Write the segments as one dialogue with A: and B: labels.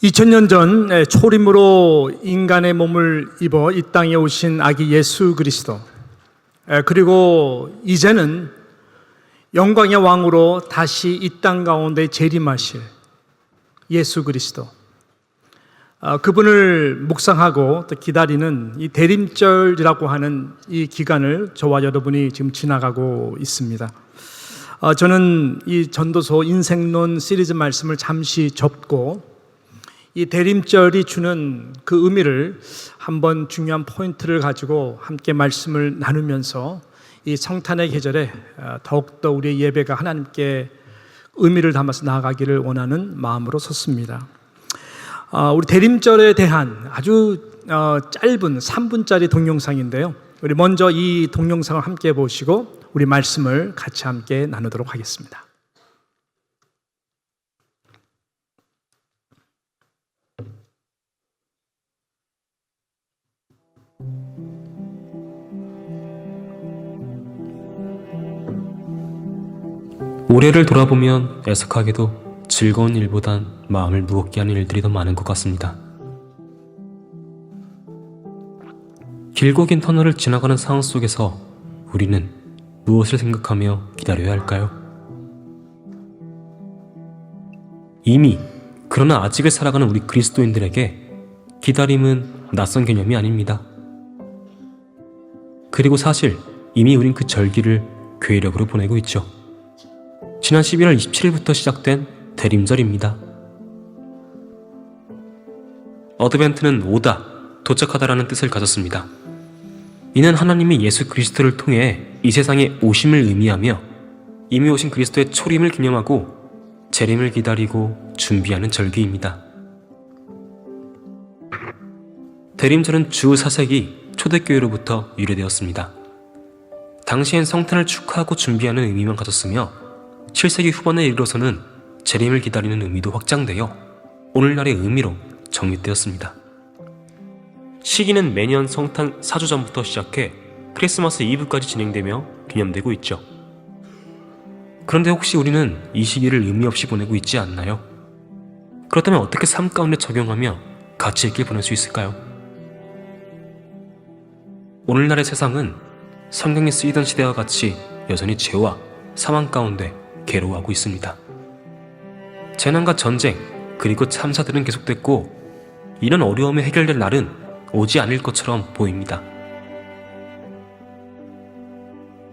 A: 2000년 전 초림으로 인간의 몸을 입어 이 땅에 오신 아기 예수 그리스도, 그리고 이제는 영광의 왕으로 다시 이 땅 가운데 재림하실 예수 그리스도, 그분을 묵상하고 또 기다리는 이 대림절이라고 하는 이 기간을 저와 여러분이 지금 지나가고 있습니다. 저는 이 전도서 인생론 시리즈 말씀을 잠시 접고 이 대림절이 주는 그 의미를 한번 중요한 포인트를 가지고 함께 말씀을 나누면서 이 성탄의 계절에 더욱더 우리의 예배가 하나님께 의미를 담아서 나아가기를 원하는 마음으로 섰습니다. 우리 대림절에 대한 아주 짧은 3분짜리 동영상인데요. 우리 먼저 이 동영상을 함께 보시고 우리 말씀을 같이 함께 나누도록 하겠습니다.
B: 올해를 돌아보면 애석하게도 즐거운 일보단 마음을 무겁게 하는 일들이 더 많은 것 같습니다. 길고 긴 터널을 지나가는 상황 속에서 우리는 무엇을 생각하며 기다려야 할까요? 이미 그러나 아직을 살아가는 우리 그리스도인들에게 기다림은 낯선 개념이 아닙니다. 그리고 사실 이미 우린 그 절기를 괴력으로 보내고 있죠. 지난 11월 27일부터 시작된 대림절입니다. 어드벤트는 오다, 도착하다라는 뜻을 가졌습니다. 이는 하나님이 예수 그리스도를 통해 이 세상에 오심을 의미하며 이미 오신 그리스도의 초림을 기념하고 재림을 기다리고 준비하는 절기입니다. 대림절은 주 4세기 초대교회로부터 유래되었습니다. 당시엔 성탄을 축하하고 준비하는 의미만 가졌으며 7세기 후반에 이르러서는 재림을 기다리는 의미도 확장되어 오늘날의 의미로 정립되었습니다. 시기는 매년 성탄 4주 전부터 시작해 크리스마스 이브까지 진행되며 기념되고 있죠. 그런데 혹시 우리는 이 시기를 의미 없이 보내고 있지 않나요? 그렇다면 어떻게 삶 가운데 적용하며 가치 있게 보낼 수 있을까요? 오늘날의 세상은 성경에 쓰이던 시대와 같이 여전히 죄와 사망 가운데 괴로워하고 있습니다. 재난과 전쟁 그리고 참사들은 계속됐고 이런 어려움이 해결될 날은 오지 않을 것처럼 보입니다.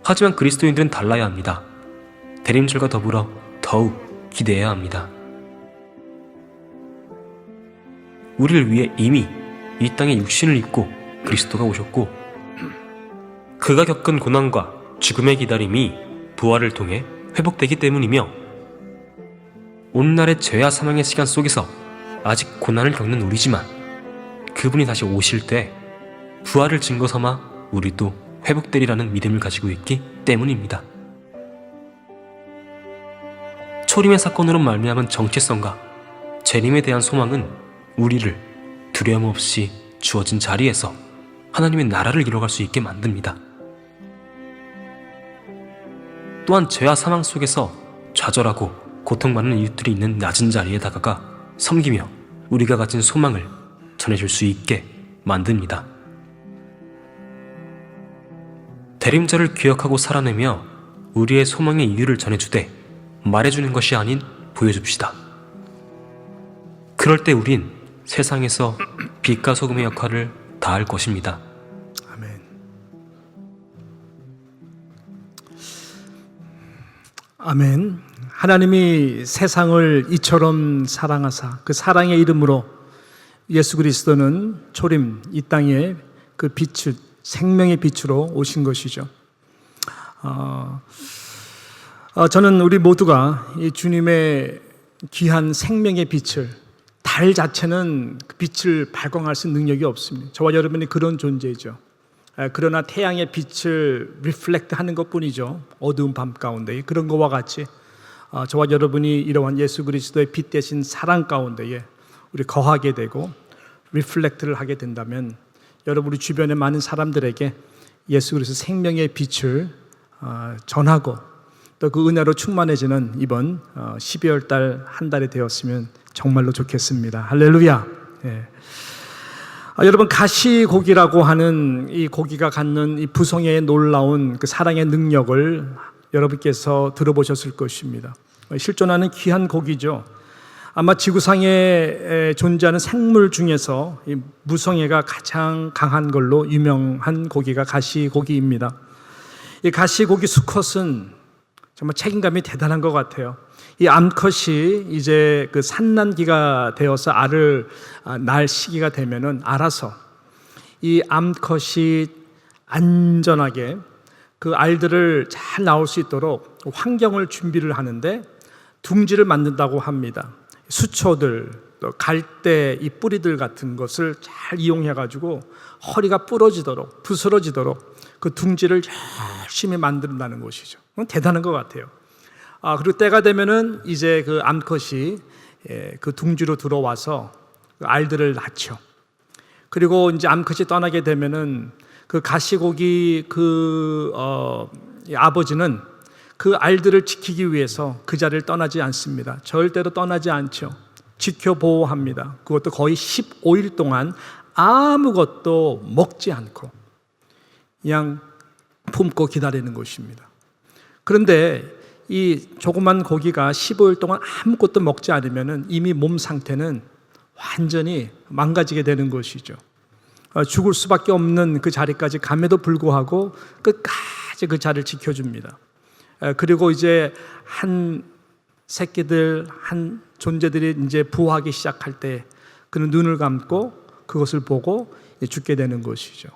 B: 하지만 그리스도인들은 달라야 합니다. 대림절과 더불어 더욱 기대해야 합니다. 우리를 위해 이미 이 땅에 육신을 입고 그리스도가 오셨고 그가 겪은 고난과 죽음의 기다림이 부활을 통해 회복되기 때문이며 오늘날의 죄와 사망의 시간 속에서 아직 고난을 겪는 우리지만 그분이 다시 오실 때 부활을 증거 삼아 우리도 회복되리라는 믿음을 가지고 있기 때문입니다. 초림의 사건으로 말미암은 정체성과 재림에 대한 소망은 우리를 두려움 없이 주어진 자리에서 하나님의 나라를 이뤄갈 수 있게 만듭니다. 또한 죄와 사망 속에서 좌절하고 고통받는 이웃들이 있는 낮은 자리에 다가가 섬기며 우리가 가진 소망을 전해줄 수 있게 만듭니다. 대림절을 기억하고 살아내며 우리의 소망의 이유를 전해주되 말해주는 것이 아닌 보여줍시다. 그럴 때 우린 세상에서 빛과 소금의 역할을 다할 것입니다.
A: 아멘. 아멘. 하나님이 세상을 이처럼 사랑하사 그 사랑의 이름으로 예수 그리스도는 초림 이 땅에 그 빛을 생명의 빛으로 오신 것이죠. 저는 우리 모두가 이 주님의 귀한 생명의 빛을, 달 자체는 그 빛을 발광할 수 있는 능력이 없습니다. 저와 여러분이 그런 존재죠. 그러나 태양의 빛을 리플렉트 하는 것뿐이죠. 어두운 밤 가운데 그런 것과 같이 저와 여러분이 이러한 예수 그리스도의 빛 대신 사랑 가운데에 우리 거하게 되고 리플렉트를 하게 된다면 여러분 우리 주변의 많은 사람들에게 예수 그리스도 생명의 빛을 전하고 또 그 은혜로 충만해지는 이번 12월 달 한 달이 되었으면 정말로 좋겠습니다. 할렐루야. 예. 여러분, 가시고기라고 하는 이 고기가 갖는 이 부성애의 놀라운 그 사랑의 능력을 여러분께서 들어보셨을 것입니다. 실존하는 귀한 고기죠. 아마 지구상에 존재하는 생물 중에서 이 무성애가 가장 강한 걸로 유명한 고기가 가시고기입니다. 이 가시고기 수컷은 정말 책임감이 대단한 것 같아요. 이 암컷이 이제 그 산란기가 되어서 알을 낳을 시기가 되면은 알아서 이 암컷이 안전하게 그 알들을 잘 낳을 수 있도록 환경을 준비를 하는데 둥지를 만든다고 합니다. 수초들, 또 갈대 이 뿌리들 같은 것을 잘 이용해 가지고 허리가 부러지도록, 부스러지도록 그 둥지를 열심히 만든다는 것이죠. 대단한 것 같아요. 그리고 때가 되면은 이제 그 암컷이 그 둥지로 들어와서 그 알들을 낳죠. 그리고 이제 암컷이 떠나게 되면은 그 가시고기 이 아버지는 그 알들을 지키기 위해서 그 자리를 떠나지 않습니다. 절대로 떠나지 않죠. 지켜 보호합니다. 그것도 거의 15일 동안 아무것도 먹지 않고 그냥 품고 기다리는 것입니다. 그런데 이 조그만 고기가 15일 동안 아무것도 먹지 않으면 이미 몸 상태는 완전히 망가지게 되는 것이죠. 죽을 수밖에 없는 그 자리까지 감에도 불구하고 끝까지 그 자리를 지켜줍니다. 그리고 이제 한 새끼들, 한 존재들이 이제 부화하기 시작할 때 그는 눈을 감고 그것을 보고 죽게 되는 것이죠.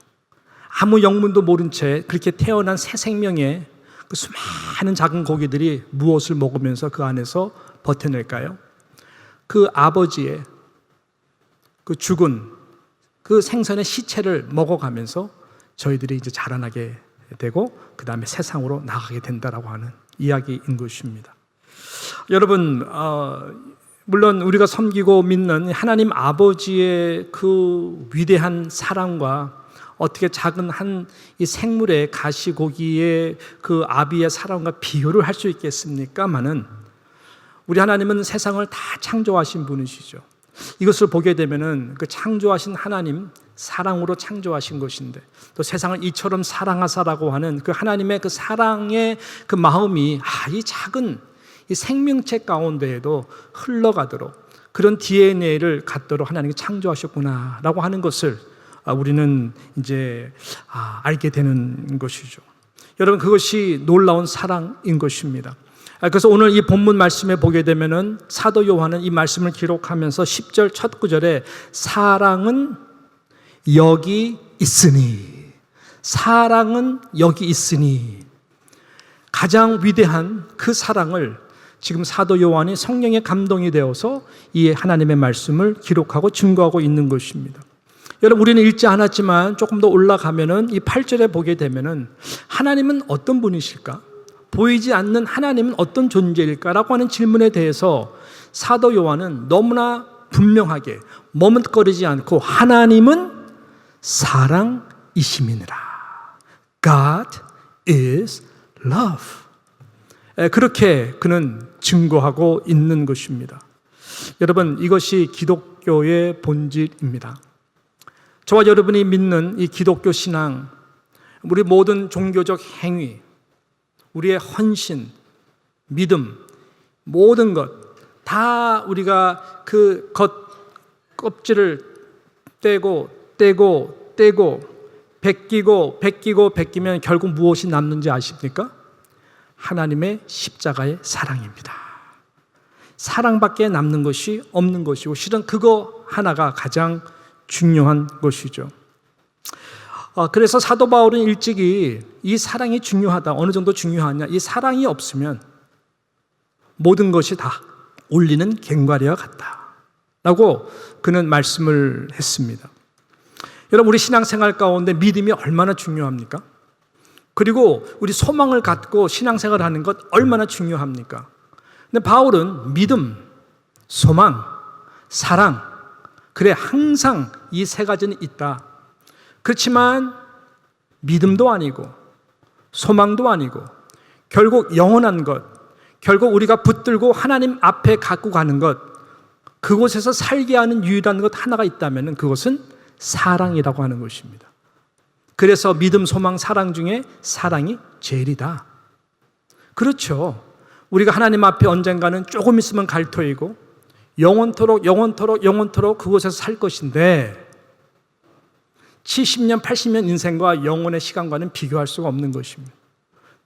A: 아무 영문도 모른 채 그렇게 태어난 새 생명의 그 수많은 작은 고기들이 무엇을 먹으면서 그 안에서 버텨낼까요? 그 아버지의 그 죽은 그 생선의 시체를 먹어가면서 저희들이 이제 자라나게 되고 그 다음에 세상으로 나가게 된다라고 하는 이야기인 것입니다. 여러분, 물론 우리가 섬기고 믿는 하나님 아버지의 그 위대한 사랑과 어떻게 작은 한 이 생물의 가시고기의 그 아비의 사랑과 비교를 할 수 있겠습니까마는 우리 하나님은 세상을 다 창조하신 분이시죠. 이것을 보게 되면은 그 창조하신 하나님 사랑으로 창조하신 것인데 또 세상을 이처럼 사랑하사라고 하는 그 하나님의 그 사랑의 그 마음이 이 작은 이 생명체 가운데에도 흘러가도록 그런 DNA를 갖도록 하나님이 창조하셨구나라고 하는 것을 우리는 이제 알게 되는 것이죠. 여러분, 그것이 놀라운 사랑인 것입니다. 그래서 오늘 이 본문 말씀에 보게 되면은 사도 요한은 이 말씀을 기록하면서 10절 첫 구절에 사랑은 여기 있으니, 사랑은 여기 있으니, 가장 위대한 그 사랑을 지금 사도 요한이 성령의 감동이 되어서 이 하나님의 말씀을 기록하고 증거하고 있는 것입니다. 여러분, 우리는 읽지 않았지만 조금 더 올라가면은 이 8절에 보게 되면은 하나님은 어떤 분이실까? 보이지 않는 하나님은 어떤 존재일까라고 하는 질문에 대해서 사도 요한은 너무나 분명하게 머뭇거리지 않고 하나님은 사랑이심이니라. God is love. 그렇게 그는 증거하고 있는 것입니다. 여러분, 이것이 기독교의 본질입니다. 저와 여러분이 믿는 이 기독교 신앙, 우리 모든 종교적 행위, 우리의 헌신, 믿음, 모든 것 다 우리가 그 껍질을 떼고 벗기면 결국 무엇이 남는지 아십니까? 하나님의 십자가의 사랑입니다. 사랑밖에 남는 것이 없는 것이고 실은 그거 하나가 가장 중요한 것이죠. 그래서 사도 바울은 일찍이 이 사랑이 중요하다. 어느 정도 중요하냐? 이 사랑이 없으면 모든 것이 다 올리는 갱과리와 같다 라고 그는 말씀을 했습니다. 여러분, 우리 신앙생활 가운데 믿음이 얼마나 중요합니까? 그리고 우리 소망을 갖고 신앙생활을 하는 것 얼마나 중요합니까? 근데 바울은 믿음, 소망, 사랑, 그래 항상 이 세 가지는 있다. 그렇지만 믿음도 아니고 소망도 아니고 결국 영원한 것, 결국 우리가 붙들고 하나님 앞에 갖고 가는 것, 그곳에서 살게 하는 유일한 것 하나가 있다면 그것은 사랑이라고 하는 것입니다. 그래서 믿음, 소망, 사랑 중에 사랑이 제일이다. 그렇죠. 우리가 하나님 앞에 언젠가는 조금 있으면 갈 터이고 영원토록 그곳에서 살 것인데 70년, 80년 인생과 영혼의 시간과는 비교할 수가 없는 것입니다.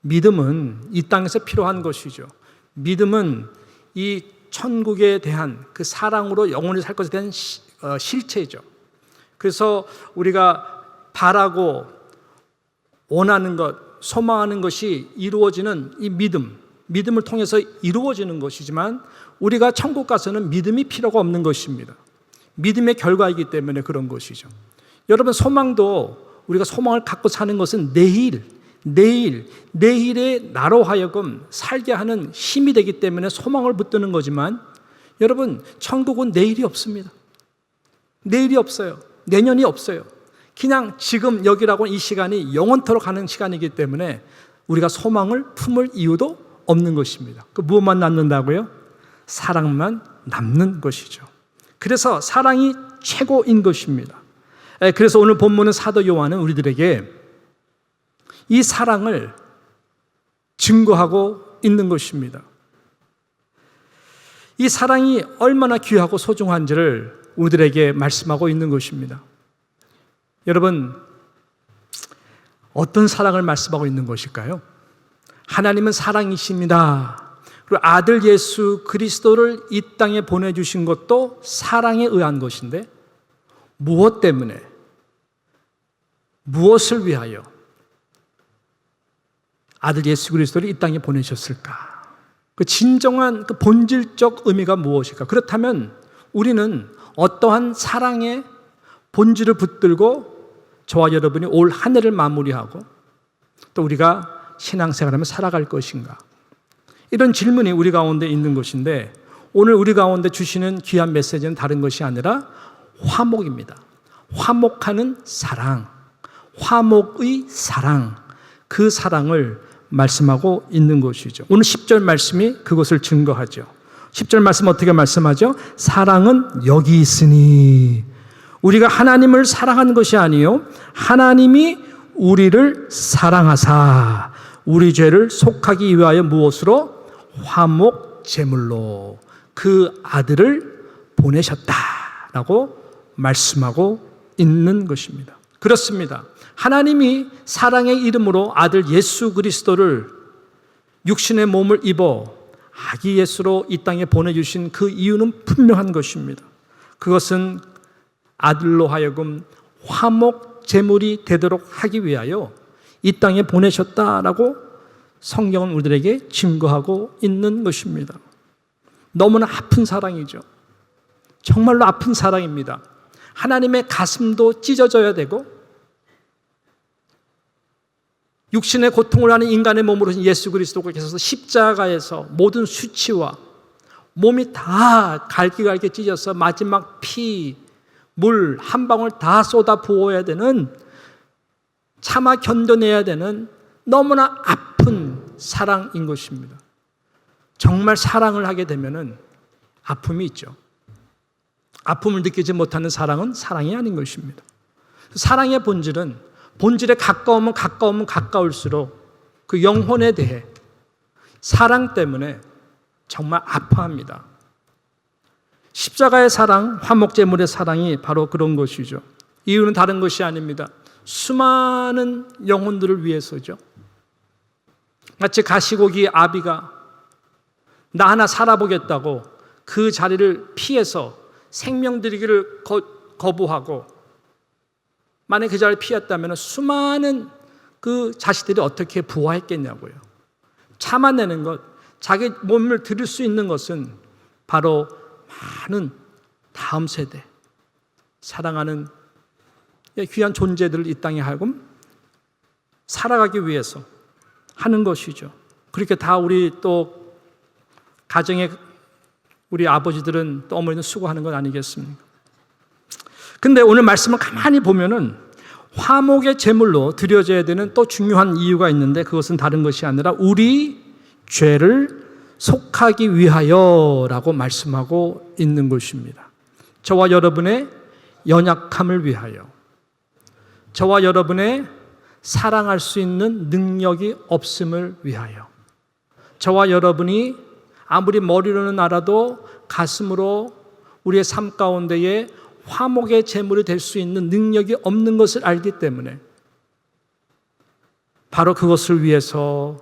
A: 믿음은 이 땅에서 필요한 것이죠. 믿음은 이 천국에 대한 그 사랑으로 영원히 살 것에 대한 실체죠. 그래서 우리가 바라고 원하는 것, 소망하는 것이 이루어지는 이 믿음을 통해서 이루어지는 것이지만 우리가 천국 가서는 믿음이 필요가 없는 것입니다. 믿음의 결과이기 때문에 그런 것이죠. 여러분, 소망도 우리가 소망을 갖고 사는 것은 내일의 나로 하여금 살게 하는 힘이 되기 때문에 소망을 붙드는 거지만 여러분, 천국은 내일이 없습니다. 내일이 없어요. 내년이 없어요. 그냥 지금 여기라고 이 시간이 영원토록 가는 시간이기 때문에 우리가 소망을 품을 이유도 없는 것입니다. 그 무엇만 남는다고요? 사랑만 남는 것이죠. 그래서 사랑이 최고인 것입니다. 그래서 오늘 본문은 사도 요한은 우리들에게 이 사랑을 증거하고 있는 것입니다. 이 사랑이 얼마나 귀하고 소중한지를 우리들에게 말씀하고 있는 것입니다. 여러분, 어떤 사랑을 말씀하고 있는 것일까요? 하나님은 사랑이십니다. 그리고 아들 예수 그리스도를 이 땅에 보내주신 것도 사랑에 의한 것인데 무엇 때문에, 무엇을 위하여 아들 예수 그리스도를 이 땅에 보내셨을까? 그 진정한 그 본질적 의미가 무엇일까? 그렇다면 우리는 어떠한 사랑의 본질을 붙들고 저와 여러분이 올 한 해를 마무리하고 또 우리가 신앙생활하며 살아갈 것인가? 이런 질문이 우리 가운데 있는 것인데 오늘 우리 가운데 주시는 귀한 메시지는 다른 것이 아니라 화목입니다. 화목하는 사랑, 화목의 사랑, 그 사랑을 말씀하고 있는 것이죠. 오늘 10절 말씀이 그것을 증거하죠. 10절 말씀 어떻게 말씀하죠? 사랑은 여기 있으니 우리가 하나님을 사랑하는 것이 아니요 하나님이 우리를 사랑하사 우리 죄를 속하기 위하여 무엇으로? 화목 제물로 그 아들을 보내셨다라고 말씀하고 있는 것입니다. 그렇습니다. 하나님이 사랑의 이름으로 아들 예수 그리스도를 육신의 몸을 입어 아기 예수로 이 땅에 보내주신 그 이유는 분명한 것입니다. 그것은 아들로 하여금 화목 제물이 되도록 하기 위하여 이 땅에 보내셨다라고 성경은 우리들에게 증거하고 있는 것입니다. 너무나 아픈 사랑이죠. 정말로 아픈 사랑입니다. 하나님의 가슴도 찢어져야 되고 육신의 고통을 하는 인간의 몸으로 예수 그리스도께서 십자가에서 모든 수치와 몸이 다 갈기갈기 찢어서 마지막 피, 물 한 방울 다 쏟아 부어야 되는, 참아 견뎌내야 되는 너무나 아픈 사랑인 것입니다. 정말 사랑을 하게 되면은 아픔이 있죠. 아픔을 느끼지 못하는 사랑은 사랑이 아닌 것입니다. 사랑의 본질에 가까우면 가까울수록 그 영혼에 대해 사랑 때문에 정말 아파합니다. 십자가의 사랑, 화목제물의 사랑이 바로 그런 것이죠. 이유는 다른 것이 아닙니다. 수많은 영혼들을 위해서죠. 마치 가시고기 아비가 나 하나 살아보겠다고 그 자리를 피해서 생명 드리기를 거부하고 만약 그 자리를 피했다면 수많은 그 자식들이 어떻게 부화했겠냐고요. 참아내는 것, 자기 몸을 드릴 수 있는 것은 바로 많은 다음 세대, 사랑하는 귀한 존재들을 이 땅에 하여금 살아가기 위해서 하는 것이죠. 그렇게 다 우리 또 가정에 우리 아버지들은 또 어머니는 수고하는 것 아니겠습니까? 근데 오늘 말씀을 가만히 보면은 화목의 제물로 드려져야 되는 또 중요한 이유가 있는데 그것은 다른 것이 아니라 우리 죄를 속하기 위하여라고 말씀하고 있는 것입니다. 저와 여러분의 연약함을 위하여, 저와 여러분의 사랑할 수 있는 능력이 없음을 위하여, 저와 여러분이 아무리 머리로는 알아도 가슴으로 우리의 삶 가운데에 화목의 제물이 될 수 있는 능력이 없는 것을 알기 때문에 바로 그것을 위해서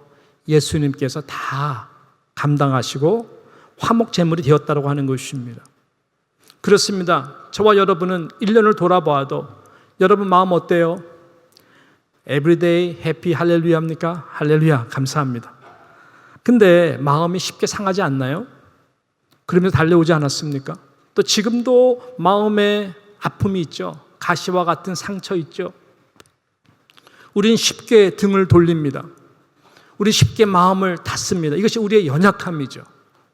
A: 예수님께서 다 감당하시고 화목 제물이 되었다고 하는 것입니다. 그렇습니다. 저와 여러분은 1년을 돌아봐도 여러분 마음 어때요? Everyday happy 할렐루야입니까? 할렐루야, 감사합니다. 근데 마음이 쉽게 상하지 않나요? 그러면서 달려오지 않았습니까? 또 지금도 마음에 아픔이 있죠. 가시와 같은 상처 있죠. 우리는 쉽게 등을 돌립니다. 우리 쉽게 마음을 닫습니다. 이것이 우리의 연약함이죠.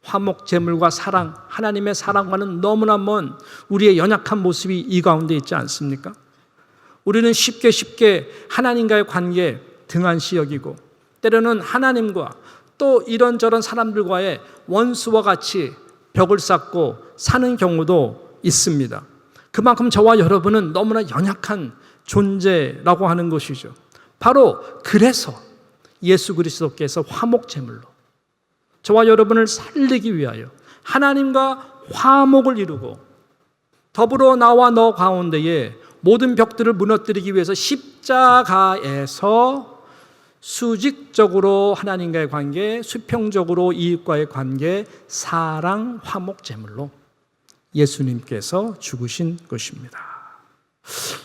A: 화목 제물과 사랑, 하나님의 사랑과는 너무나 먼 우리의 연약한 모습이 이 가운데 있지 않습니까? 우리는 쉽게 하나님과의 관계에 등한시 여기고 때로는 하나님과 또 이런저런 사람들과의 원수와 같이 벽을 쌓고 사는 경우도 있습니다. 그만큼 저와 여러분은 너무나 연약한 존재라고 하는 것이죠. 바로 그래서 예수 그리스도께서 화목제물로 저와 여러분을 살리기 위하여 하나님과 화목을 이루고 더불어 나와 너 가운데에 모든 벽들을 무너뜨리기 위해서 십자가에서 수직적으로 하나님과의 관계, 수평적으로 이웃과의 관계, 사랑, 화목 제물로 예수님께서 죽으신 것입니다.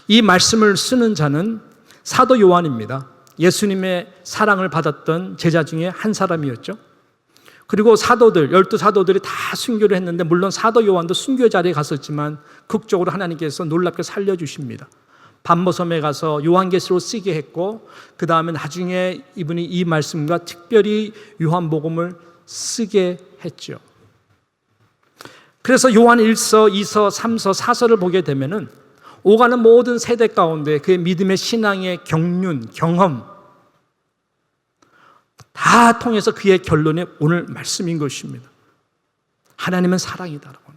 A: 이 말씀을 쓰는 자는 사도 요한입니다. 예수님의 사랑을 받았던 제자 중에 한 사람이었죠. 그리고 사도들, 12사도들이 다 순교를 했는데 물론 사도 요한도 순교 자리에 갔었지만 극적으로 하나님께서 놀랍게 살려주십니다. 반모섬에 가서 요한계시로 쓰게 했고 그 다음에 나중에 이분이 이 말씀과 특별히 요한복음을 쓰게 했죠. 그래서 요한 1서, 2서, 3서, 4서를 보게 되면은 오가는 모든 세대 가운데 그의 믿음의 신앙의 경륜, 경험 다 통해서 그의 결론이 오늘 말씀인 것입니다. 하나님은 사랑이다라고.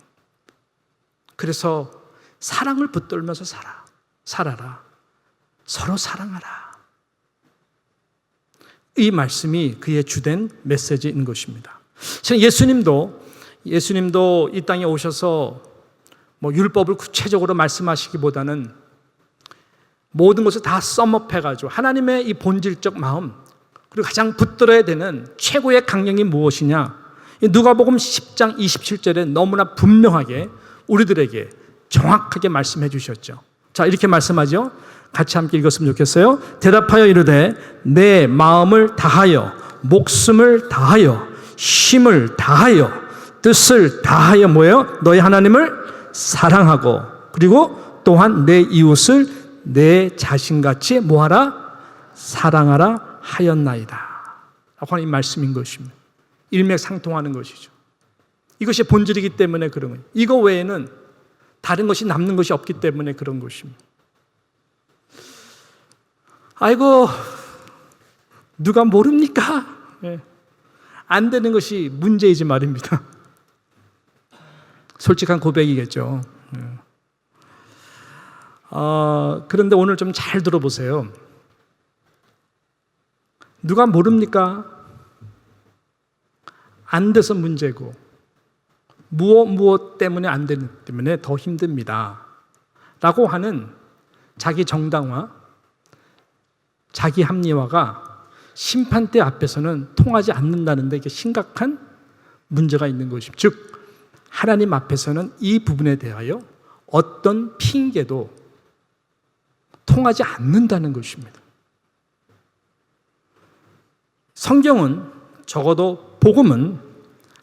A: 그래서 사랑을 붙들면서 살아라. 서로 사랑하라. 이 말씀이 그의 주된 메시지인 것입니다. 예수님도 이 땅에 오셔서 율법을 구체적으로 말씀하시기보다는 모든 것을 다 썸업해가지고 하나님의 이 본질적 마음 그리고 가장 붙들어야 되는 최고의 강령이 무엇이냐? 누가복음 10장 27절에 너무나 분명하게 우리들에게 정확하게 말씀해 주셨죠. 자, 이렇게 말씀하죠. 같이 함께 읽었으면 좋겠어요. 대답하여 이르되 내 마음을 다하여 목숨을 다하여 힘을 다하여 뜻을 다하여 뭐예요? 너희 하나님을 사랑하고 그리고 또한 내 이웃을 내 자신같이 뭐하라? 사랑하라 하였나이다 라고 하는 이 말씀인 것입니다. 일맥상통하는 것이죠. 이것이 본질이기 때문에 그런 거예요. 이거 외에는 다른 것이 남는 것이 없기 때문에 그런 것입니다. 아이고 누가 모릅니까? 안 되는 것이 문제이지 말입니다. 솔직한 고백이겠죠. 그런데 오늘 좀 잘 들어보세요. 누가 모릅니까? 안 돼서 문제고 무엇 때문에 안 되는 때문에 더 힘듭니다 라고 하는 자기 정당화, 자기 합리화가 심판대 앞에서는 통하지 않는다는 데 이게 심각한 문제가 있는 것입니다. 즉 하나님 앞에서는 이 부분에 대하여 어떤 핑계도 통하지 않는다는 것입니다. 성경은 적어도 복음은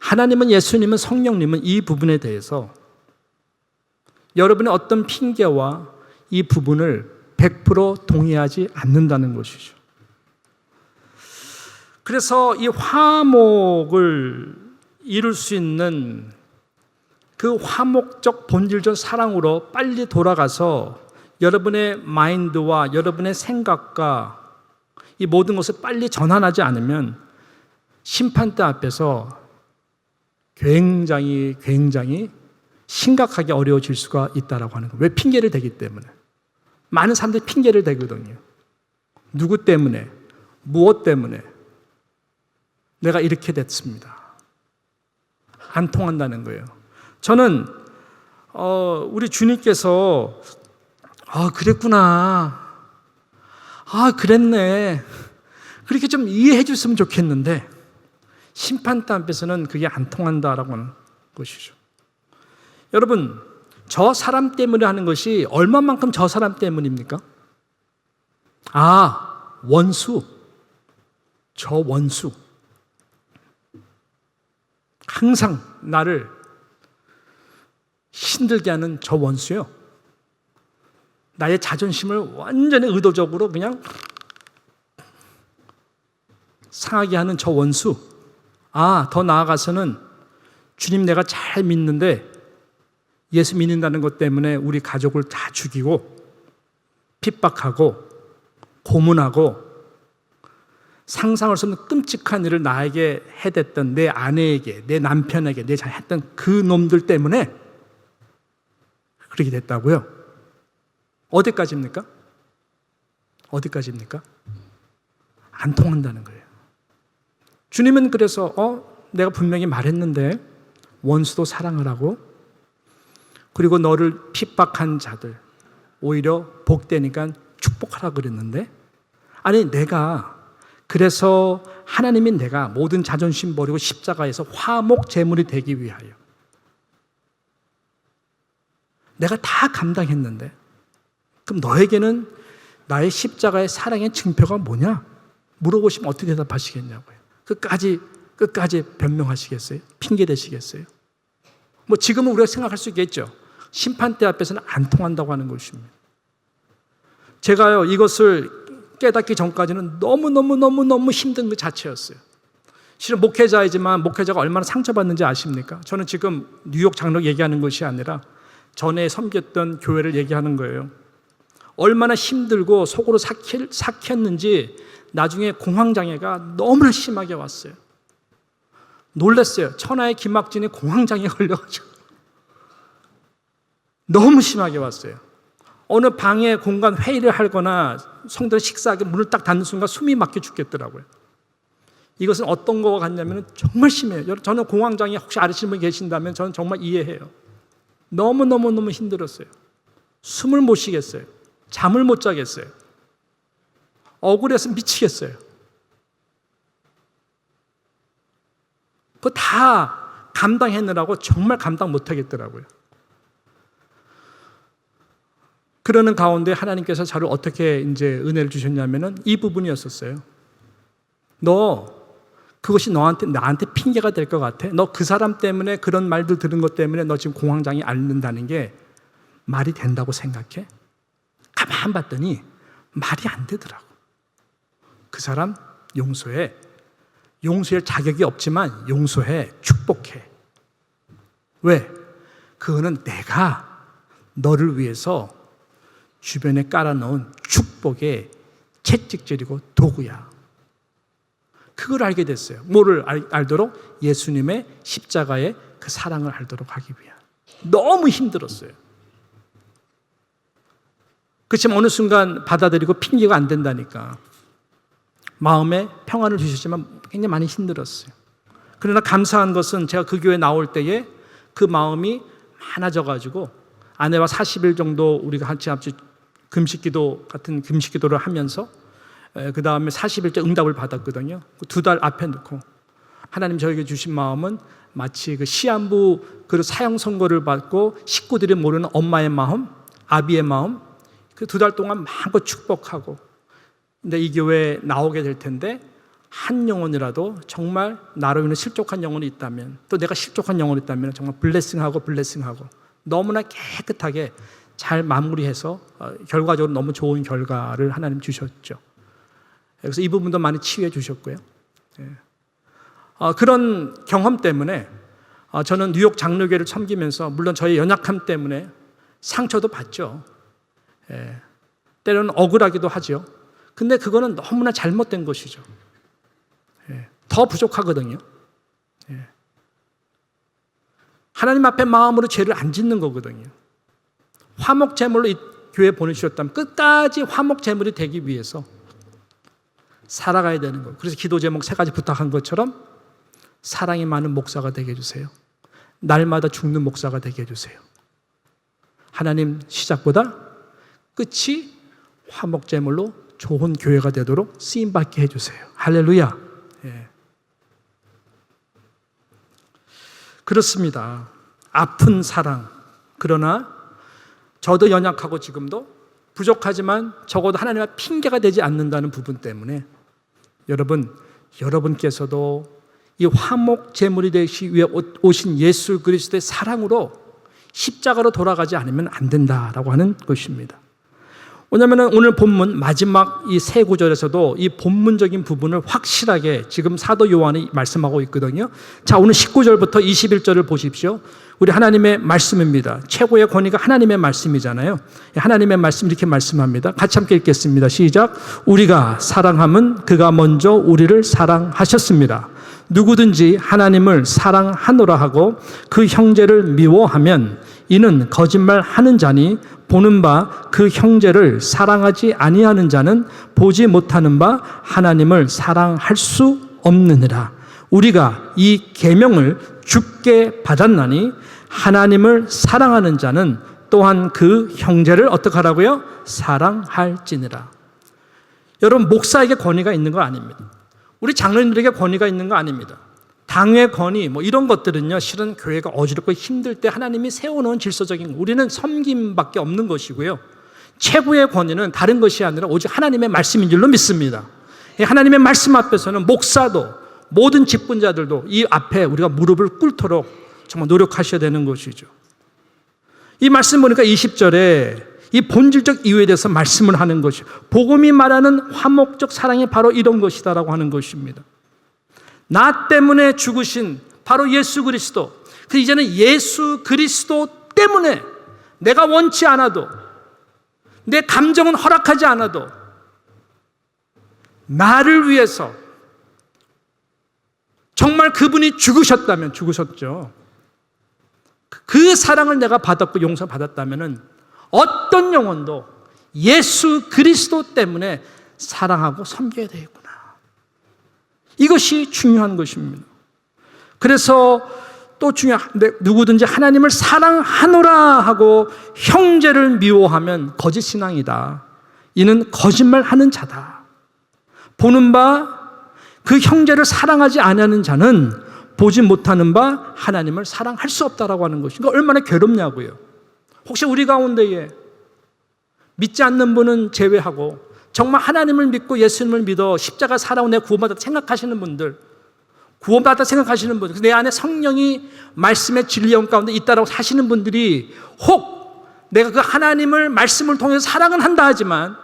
A: 하나님은 예수님은 성령님은 이 부분에 대해서 여러분의 어떤 핑계와 이 부분을 100% 동의하지 않는다는 것이죠. 그래서 이 화목을 이룰 수 있는 그 화목적 본질적 사랑으로 빨리 돌아가서 여러분의 마인드와 여러분의 생각과 이 모든 것을 빨리 전환하지 않으면 심판대 앞에서 굉장히 심각하게 어려워질 수가 있다라고 하는 거예요. 왜? 핑계를 대기 때문에. 많은 사람들이 핑계를 대거든요. 누구 때문에, 무엇 때문에 내가 이렇게 됐습니다. 안 통한다는 거예요. 저는 우리 주님께서 그랬구나, 그랬네, 그렇게 좀 이해해 줬으면 좋겠는데 심판대 앞에서는 그게 안 통한다라고 하는 것이죠. 여러분, 저 사람 때문에 하는 것이 얼마만큼 저 사람 때문입니까? 원수. 저 원수. 항상 나를 힘들게 하는 저 원수요. 나의 자존심을 완전히 의도적으로 그냥 상하게 하는 저 원수. 더 나아가서는 주님 내가 잘 믿는데 예수 믿는다는 것 때문에 우리 가족을 다 죽이고 핍박하고 고문하고 상상할 수 없는 끔찍한 일을 나에게 해댔던 내 아내에게, 내 남편에게, 내 잘 했던 그 놈들 때문에 그렇게 됐다고요? 어디까지입니까? 안 통한다는 거예요. 주님은 그래서 내가 분명히 말했는데 원수도 사랑하라고, 그리고 너를 핍박한 자들 오히려 복되니까 축복하라 그랬는데, 아니 내가 그래서 하나님인 내가 모든 자존심 버리고 십자가에서 화목 제물이 되기 위하여 내가 다 감당했는데, 그럼 너에게는 나의 십자가의 사랑의 증표가 뭐냐? 물어보시면 어떻게 대답하시겠냐고요. 끝까지 변명하시겠어요? 핑계 대시겠어요? 지금은 우리가 생각할 수 있겠죠. 심판대 앞에서는 안 통한다고 하는 것입니다. 제가요, 이것을 깨닫기 전까지는 너무 힘든 그 자체였어요. 실은 목회자이지만 목회자가 얼마나 상처받는지 아십니까? 저는 지금 뉴욕 장로 얘기하는 것이 아니라 전에 섬겼던 교회를 얘기하는 거예요. 얼마나 힘들고 속으로 삭혔는지 나중에 공황장애가 너무나 심하게 왔어요. 놀랐어요. 천하의 김학진이 공황장애에 걸려가지고 너무 심하게 왔어요. 어느 방에 공간 회의를 하거나 성도들 식사하기 문을 딱 닫는 순간 숨이 막혀 죽겠더라고요. 이것은 어떤 거와 같냐면 정말 심해요. 저는 공황장애 혹시 아시는 분 계신다면 저는 정말 이해해요. 너무 힘들었어요. 숨을 못 쉬겠어요. 잠을 못 자겠어요. 억울해서 미치겠어요. 그거 다 감당했느라고 정말 감당 못 하겠더라고요. 그러는 가운데 하나님께서 저를 어떻게 이제 은혜를 주셨냐면은 이 부분이었었어요. 너 그것이 나한테 핑계가 될 것 같아? 너 그 사람 때문에 그런 말들 들은 것 때문에 너 지금 공황장애 앓는다는 게 말이 된다고 생각해? 가만 봤더니 말이 안 되더라고. 그 사람 용서해. 용서할 자격이 없지만 용서해. 축복해. 왜? 그거는 내가 너를 위해서 주변에 깔아놓은 축복의 채찍질이고 도구야. 그걸 알게 됐어요. 뭐를 알도록? 예수님의 십자가의 그 사랑을 알도록 하기 위한. 너무 힘들었어요. 그렇지만 어느 순간 받아들이고 핑계가 안 된다니까 마음에 평안을 주셨지만 굉장히 많이 힘들었어요. 그러나 감사한 것은 제가 그 교회 나올 때에 그 마음이 많아져가지고 아내와 40일 정도 우리가 같이 금식기도 같은 금식기도를 하면서 그 다음에 40일째 응답을 받았거든요. 2달 앞에 놓고 하나님 저에게 주신 마음은 마치 그 시한부 그 사형 선고를 받고 식구들이 모르는 엄마의 마음, 아비의 마음, 그 2달 동안 마음껏 축복하고, 근데 이 교회에 나오게 될 텐데 한 영혼이라도 정말 나로 인해 실족한 영혼이 있다면, 또 내가 실족한 영혼이 있다면 정말 블레싱하고 너무나 깨끗하게 잘 마무리해서 결과적으로 너무 좋은 결과를 하나님 주셨죠. 그래서 이 부분도 많이 치유해 주셨고요. 그런 경험 때문에 저는 뉴욕 장로교회를 섬기면서 물론 저의 연약함 때문에 상처도 받죠. 때로는 억울하기도 하죠. 근데 그거는 너무나 잘못된 것이죠. 더 부족하거든요. 하나님 앞에 마음으로 죄를 안 짓는 거거든요. 화목 제물로 이 교회에 보내주셨다면 끝까지 화목 제물이 되기 위해서 살아가야 되는 거예요. 그래서 기도 제목 3가지 부탁한 것처럼 사랑이 많은 목사가 되게 해주세요. 날마다 죽는 목사가 되게 해주세요. 하나님 시작보다 끝이 화목 제물로 좋은 교회가 되도록 쓰임받게 해주세요. 할렐루야. 예. 그렇습니다. 아픈 사랑. 그러나 저도 연약하고 지금도 부족하지만 적어도 하나님 앞에 핑계가 되지 않는다는 부분 때문에 여러분께서도 이 화목 제물이 되시기 위해 오신 예수 그리스도의 사랑으로 십자가로 돌아가지 않으면 안 된다라고 하는 것입니다. 왜냐하면 오늘 본문 마지막 이 3구절에서도 이 본문적인 부분을 확실하게 지금 사도 요한이 말씀하고 있거든요. 자, 오늘 19절부터 21절을 보십시오. 우리 하나님의 말씀입니다. 최고의 권위가 하나님의 말씀이잖아요. 하나님의 말씀 이렇게 말씀합니다. 같이 함께 읽겠습니다. 시작. 우리가 사랑함은 그가 먼저 우리를 사랑하셨습니다. 누구든지 하나님을 사랑하노라 하고 그 형제를 미워하면 이는 거짓말하는 자니 보는 바 그 형제를 사랑하지 아니하는 자는 보지 못하는 바 하나님을 사랑할 수 없느니라. 우리가 이 계명을 주께 받았나니 하나님을 사랑하는 자는 또한 그 형제를 어떻게 하라고요? 사랑할지니라. 여러분, 목사에게 권위가 있는 거 아닙니다. 우리 장로님들에게 권위가 있는 거 아닙니다. 당의 권위 이런 것들은요, 실은 교회가 어지럽고 힘들 때 하나님이 세워놓은 질서적인, 우리는 섬김밖에 없는 것이고요. 최고의 권위는 다른 것이 아니라 오직 하나님의 말씀인 줄로 믿습니다. 하나님의 말씀 앞에서는 목사도 모든 직분자들도 이 앞에 우리가 무릎을 꿇도록 정말 노력하셔야 되는 것이죠. 이 말씀 보니까 20절에 이 본질적 이유에 대해서 말씀을 하는 것이, 복음이 말하는 화목적 사랑이 바로 이런 것이다라고 하는 것입니다. 나 때문에 죽으신 바로 예수 그리스도, 이제는 예수 그리스도 때문에 내가 원치 않아도, 내 감정은 허락하지 않아도 나를 위해서 정말 그분이 죽으셨다면, 죽으셨죠. 그 사랑을 내가 받았고 용서받았다면 어떤 영혼도 예수 그리스도 때문에 사랑하고 섬겨야 되겠구나. 이것이 중요한 것입니다. 그래서 또 중요한데, 누구든지 하나님을 사랑하노라 하고 형제를 미워하면 거짓 신앙이다. 이는 거짓말하는 자다. 보는 바 그 형제를 사랑하지 않는 자는 보지 못하는 바 하나님을 사랑할 수 없다라고 하는 것이, 그러니까 얼마나 괴롭냐고요. 혹시 우리 가운데에 믿지 않는 분은 제외하고 정말 하나님을 믿고 예수님을 믿어 십자가 살아오 내 구원받았다 생각하시는 분들, 구원받았다 생각하시는 분들, 내 안에 성령이 말씀의 진리 영 가운데 있다라고 사시는 분들이, 혹 내가 그 하나님을 말씀을 통해서 사랑은 한다 하지만,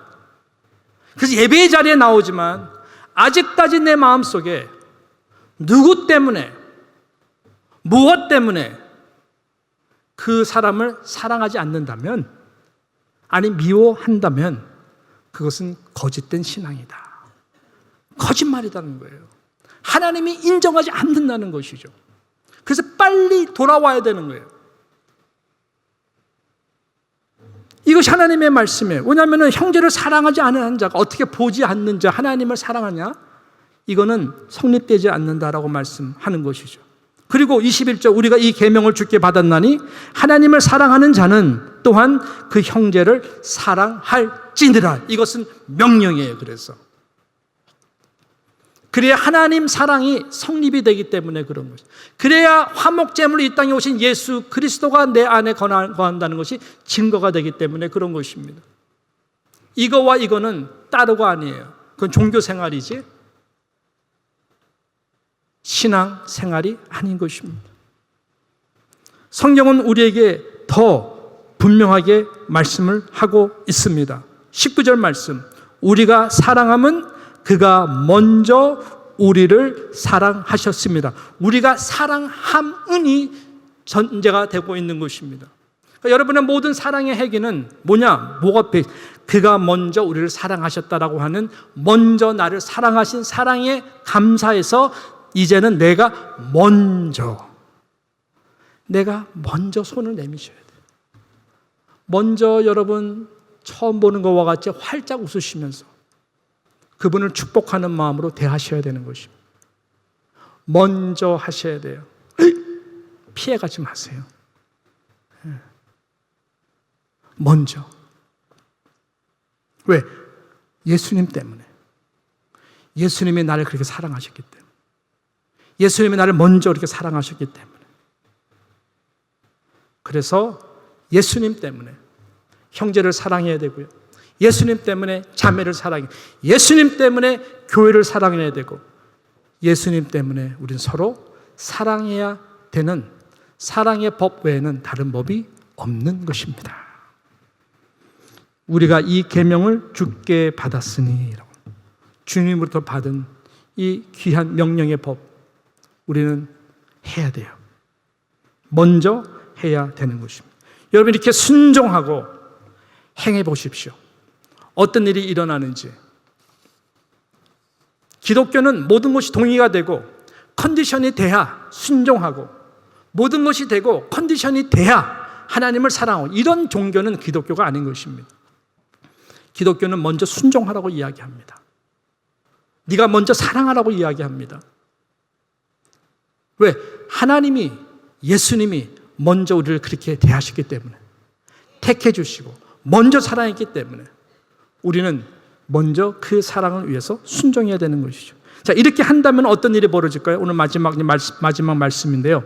A: 그래서 예배의 자리에 나오지만 아직까지 내 마음속에 누구 때문에, 무엇 때문에 그 사람을 사랑하지 않는다면, 아니 미워한다면 그것은 거짓된 신앙이다. 거짓말이라는 거예요. 하나님이 인정하지 않는다는 것이죠. 그래서 빨리 돌아와야 되는 거예요. 이것이 하나님의 말씀이에요. 왜냐하면 형제를 사랑하지 않는 자가 어떻게 보지 않는 자 하나님을 사랑하냐? 이거는 성립되지 않는다라고 말씀하는 것이죠. 그리고 21절, 우리가 이 계명을 주께 받았나니 하나님을 사랑하는 자는 또한 그 형제를 사랑할지니라. 이것은 명령이에요. 그래야 하나님 사랑이 성립이 되기 때문에 그런 것이죠. 그래야 화목제물로 이 땅에 오신 예수 그리스도가 내 안에 거한다는 것이 증거가 되기 때문에 그런 것입니다. 이거와 이거는 따로가 아니에요. 그건 종교 생활이지 신앙 생활이 아닌 것입니다. 성경은 우리에게 더 분명하게 말씀을 하고 있습니다. 19절 말씀, 우리가 사랑함은 그가 먼저 우리를 사랑하셨습니다. 우리가 사랑함은이 전제가 되고 있는 것입니다. 그러니까 여러분의 모든 사랑의 핵에는 뭐냐? 뭐가 그가 먼저 우리를 사랑하셨다라고 하는, 먼저 나를 사랑하신 사랑에 감사해서 이제는 내가 먼저 내가 먼저 손을 내미셔야 돼요. 먼저 여러분 처음 보는 것과 같이 활짝 웃으시면서 그분을 축복하는 마음으로 대하셔야 되는 것입니다. 먼저 하셔야 돼요. 피해가지 마세요. 먼저. 왜? 예수님 때문에. 예수님이 나를 그렇게 사랑하셨기 때문에. 예수님이 나를 먼저 그렇게 사랑하셨기 때문에. 그래서 예수님 때문에 형제를 사랑해야 되고요. 예수님 때문에 자매를 사랑해야 되고, 예수님 때문에 교회를 사랑해야 되고, 예수님 때문에 우리는 서로 사랑해야 되는 사랑의 법 외에는 다른 법이 없는 것입니다. 우리가 이 계명을 주께 받았으니, 주님으로부터 받은 이 귀한 명령의 법, 우리는 해야 돼요. 먼저 해야 되는 것입니다. 여러분 이렇게 순종하고 행해 보십시오. 어떤 일이 일어나는지. 기독교는 모든 것이 동의가 되고 컨디션이 돼야 순종하고, 모든 것이 되고 컨디션이 돼야 하나님을 사랑하고, 이런 종교는 기독교가 아닌 것입니다. 기독교는 먼저 순종하라고 이야기합니다. 네가 먼저 사랑하라고 이야기합니다. 왜? 하나님이, 예수님이 먼저 우리를 그렇게 대하셨기 때문에, 택해 주시고 먼저 사랑했기 때문에 우리는 먼저 그 사랑을 위해서 순종해야 되는 것이죠. 자, 이렇게 한다면 어떤 일이 벌어질까요? 오늘 마지막 말씀인데요.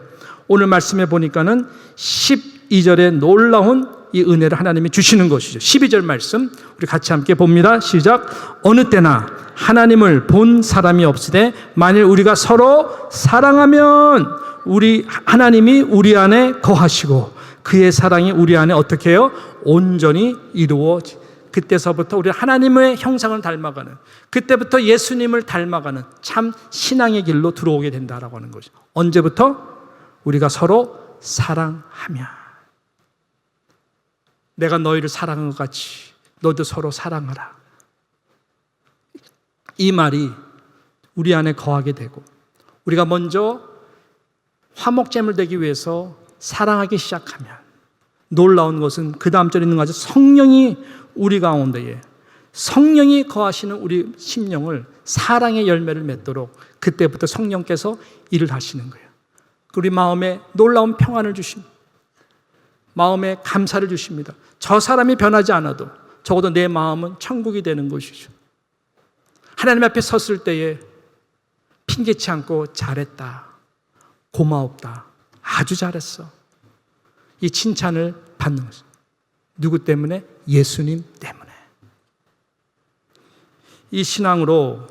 A: 오늘 말씀에 보니까는 12절에 놀라운 이 은혜를 하나님이 주시는 것이죠. 12절 말씀 우리 같이 함께 봅니다. 시작. 어느 때나 하나님을 본 사람이 없으되 만일 우리가 서로 사랑하면 하나님이 우리 안에 거하시고 그의 사랑이 우리 안에 어떻게 해요? 온전히 이루어지. 그때서부터 우리 하나님의 형상을 닮아가는, 그때부터 예수님을 닮아가는 참 신앙의 길로 들어오게 된다라고 하는 거죠. 언제부터? 우리가 서로 사랑하면. 내가 너희를 사랑한 것 같이 너도 서로 사랑하라. 이 말이 우리 안에 거하게 되고, 우리가 먼저 화목제물 되기 위해서 사랑하기 시작하면, 놀라운 것은 그 다음 절에 있는 거죠. 성령이 우리 가운데에, 성령이 거하시는 우리 심령을 사랑의 열매를 맺도록 그때부터 성령께서 일을 하시는 거예요. 우리 마음에 놀라운 평안을 주십니다. 마음에 감사를 주십니다. 저 사람이 변하지 않아도 적어도 내 마음은 천국이 되는 것이죠. 하나님 앞에 섰을 때에 핑계치 않고 잘했다, 고마웠다, 아주 잘했어, 이 칭찬을 받는 것입니다. 누구 때문에? 예수님 때문에. 이 신앙으로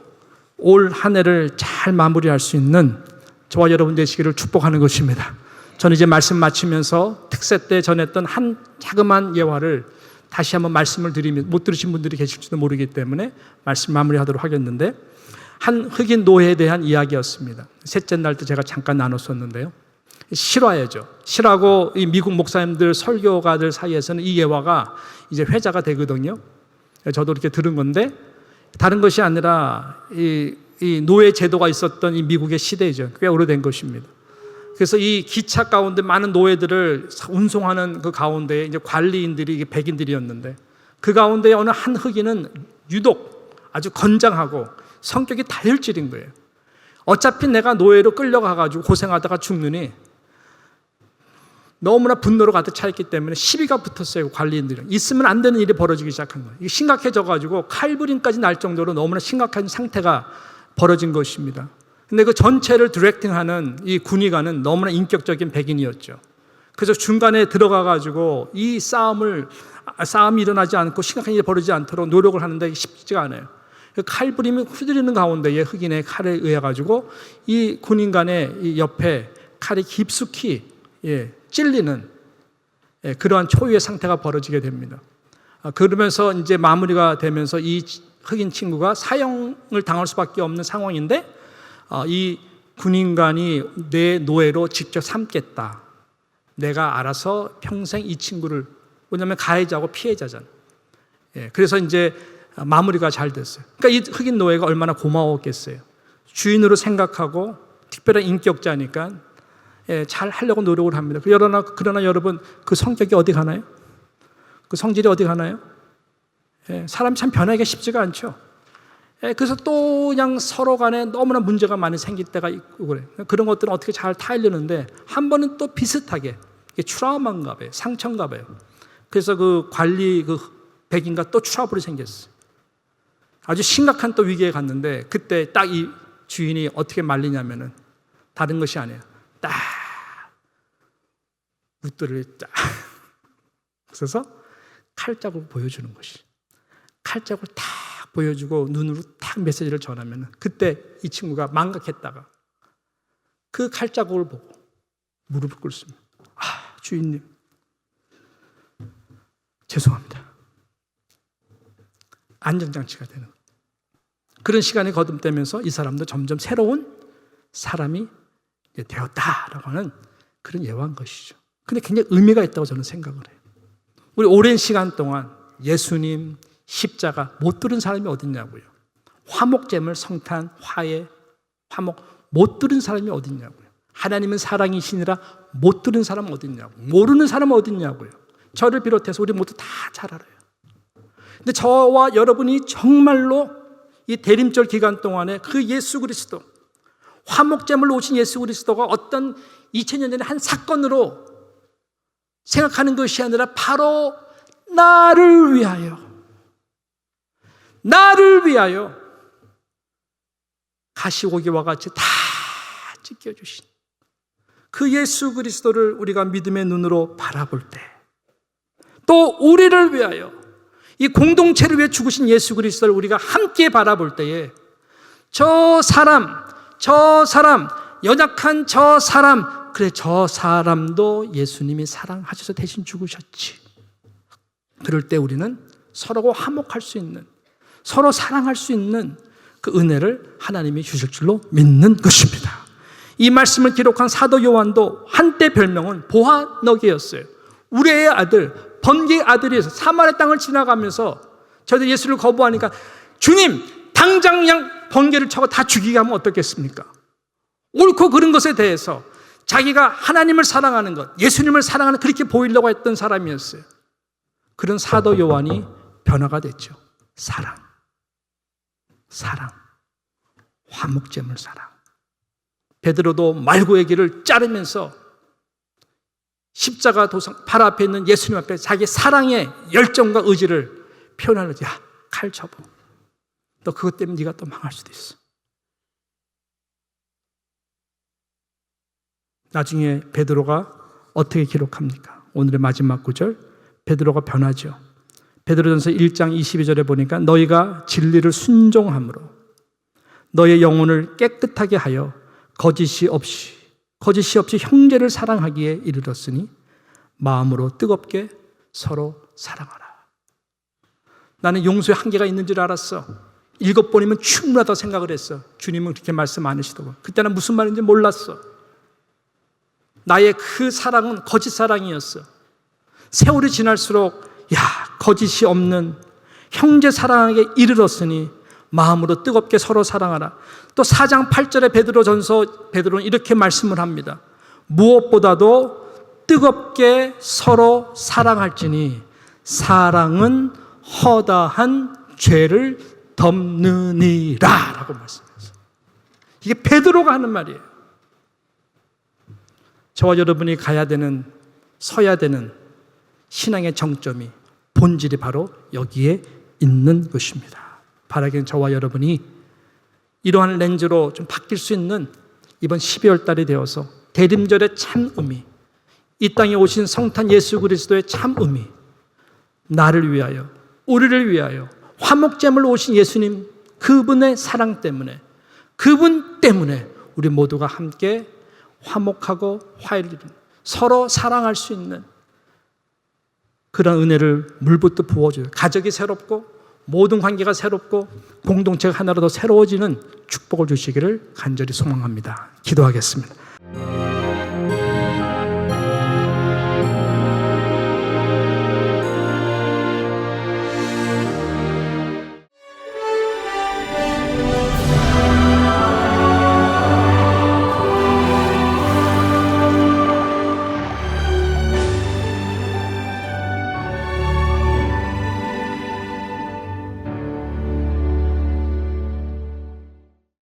A: 올 한 해를 잘 마무리할 수 있는 저와 여러분 되시기를 축복하는 것입니다. 저는 이제 말씀 마치면서 특세 때 전했던 한 자그마한 예화를 다시 한번 말씀을 드리면, 못 들으신 분들이 계실지도 모르기 때문에 말씀 마무리하도록 하겠는데, 한 흑인 노예에 대한 이야기였습니다. 셋째 날 때 제가 잠깐 나눴었는데요. 실화예죠. 실화고 이 미국 목사님들, 설교가들 사이에서는 이 예화가 이제 회자가 되거든요. 저도 이렇게 들은 건데, 다른 것이 아니라 이 노예 제도가 있었던 이 미국의 시대죠. 꽤 오래된 것입니다. 그래서 이 기차 가운데 많은 노예들을 운송하는 그 가운데 이제 관리인들이 백인들이었는데, 그 가운데 어느 한 흑인은 유독 아주 건장하고 성격이 다혈질인 거예요. 어차피 내가 노예로 끌려가가지고 고생하다가 죽느니 너무나 분노로 가득 차 있기 때문에 시비가 붙었어요. 관리인들은. 있으면 안 되는 일이 벌어지기 시작한 거예요. 이게 심각해져가지고 칼부림까지 날 정도로 너무나 심각한 상태가 벌어진 것입니다. 근데 그 전체를 디렉팅하는 이 군의관은 너무나 인격적인 백인이었죠. 그래서 중간에 들어가가지고 이 싸움이 일어나지 않고 심각한 일이 벌어지지 않도록 노력을 하는데 쉽지가 않아요. 칼부림이 휘두르는 가운데에 흑인의 칼에 의해 가지고 이 군인간의 이 옆에 칼이 깊숙이 찔리는 그러한 초유의 상태가 벌어지게 됩니다. 그러면서 이제 마무리가 되면서 이 흑인 친구가 사형을 당할 수밖에 없는 상황인데, 이 군인관이 내 노예로 직접 삼겠다. 내가 알아서 평생 이 친구를, 왜냐하면 가해자고 피해자잖아. 그래서 이제 마무리가 잘 됐어요. 그러니까 이 흑인 노예가 얼마나 고마웠겠어요. 주인으로 생각하고 특별한 인격자니까 잘 하려고 노력을 합니다. 그러나 여러분, 그 성격이 어디 가나요? 그 성질이 어디 가나요? 사람이 참 변하기가 쉽지가 않죠. 그래서 또 그냥 서로 간에 너무나 문제가 많이 생길 때가 있고 그래. 그런 것들은 어떻게 잘 타이르는데 한 번은 또 비슷하게 트라우마인가 봐요. 상처인가 봐요. 그래서 그 관리 그 백인과 또 트러블이 생겼어요. 아주 심각한 또 위기에 갔는데 그때 딱 이 주인이 어떻게 말리냐면은 다른 것이 아니에요. 딱 웃돌을 딱 그래서 칼자국을 보여주는 것이. 칼자국을 딱 보여주고 눈으로 딱 메시지를 전하면 그때 이 친구가 망각했다가 그 칼자국을 보고 무릎을 꿇습니다. 주인님 죄송합니다. 안전장치가 되는 그런 시간이 거듭되면서 이 사람도 점점 새로운 사람이 되었다라고 하는 그런 예화인 것이죠. 근데 굉장히 의미가 있다고 저는 생각을 해요. 우리 오랜 시간 동안 예수님 십자가 못 들은 사람이 어딨냐고요. 화목제물 성탄 화해 화목 못 들은 사람이 어딨냐고요. 하나님은 사랑이시니라 못 들은 사람은 어딨냐고. 모르는 사람은 어딨냐고요. 저를 비롯해서 우리 모두 다 잘 알아요. 근데 저와 여러분이 정말로 이 대림절 기간 동안에 그 예수 그리스도 화목제물로 오신 예수 그리스도가 어떤 2000년 전에 한 사건으로 생각하는 것이 아니라 바로 나를 위하여 가시고기와 같이 다 찢겨주신 그 예수 그리스도를 우리가 믿음의 눈으로 바라볼 때 또 우리를 위하여 이 공동체를 위해 죽으신 예수 그리스도를 우리가 함께 바라볼 때에 저 사람 연약한 저 사람 그래 저 사람도 예수님이 사랑하셔서 대신 죽으셨지. 그럴 때 우리는 서로가 화목할 수 있는 서로 사랑할 수 있는 그 은혜를 하나님이 주실 줄로 믿는 것입니다. 이 말씀을 기록한 사도 요한도 한때 별명은 보아너게였어요. 우레의 아들 번개의 아들이어서 사마리아 땅을 지나가면서 저희들 예수를 거부하니까 주님 당장 그냥 번개를 쳐고 다 죽이게 하면 어떻겠습니까? 옳고 그른 것에 대해서 자기가 하나님을 사랑하는 것 예수님을 사랑하는 그렇게 보이려고 했던 사람이었어요. 그런 사도 요한이 변화가 됐죠. 사랑 화목제물 사랑. 베드로도 말고의 길을 자르면서 십자가 도상 발 앞에 있는 예수님 앞에 자기 사랑의 열정과 의지를 표현하는 거지. 칼 쳐봐. 너 그것 때문에 네가 또 망할 수도 있어. 나중에 베드로가 어떻게 기록합니까? 오늘의 마지막 구절 베드로가 변하죠. 베드로전서 1장 22절에 보니까 너희가 진리를 순종함으로 너의 영혼을 깨끗하게 하여 거짓이 없이 형제를 사랑하기에 이르렀으니 마음으로 뜨겁게 서로 사랑하라. 나는 용서의 한계가 있는 줄 알았어. 7번이면 충분하다고 생각을 했어. 주님은 그렇게 말씀 안 하시더라고. 그때는 무슨 말인지 몰랐어. 나의 그 사랑은 거짓 사랑이었어. 세월이 지날수록 거짓이 없는 형제 사랑에게 이르렀으니 마음으로 뜨겁게 서로 사랑하라. 또 4장 8절에 베드로는 이렇게 말씀을 합니다. 무엇보다도 뜨겁게 서로 사랑할지니 사랑은 허다한 죄를 덮느니라 라고 말씀했어요. 이게 베드로가 하는 말이에요. 저와 여러분이 가야 되는 서야 되는 신앙의 정점이 본질이 바로 여기에 있는 것입니다. 바라기는 저와 여러분이 이러한 렌즈로 좀 바뀔 수 있는 이번 12월 달이 되어서 대림절의 참 의미, 이 땅에 오신 성탄 예수 그리스도의 참 의미, 나를 위하여, 우리를 위하여 화목제물로 오신 예수님 그분의 사랑 때문에 그분 때문에 우리 모두가 함께 화목하고 화해를 이루는 서로 사랑할 수 있는 그런 은혜를 물붓듯 부어줘요. 가족이 새롭고 모든 관계가 새롭고 공동체가 하나로 더 새로워지는 축복을 주시기를 간절히 소망합니다. 기도하겠습니다.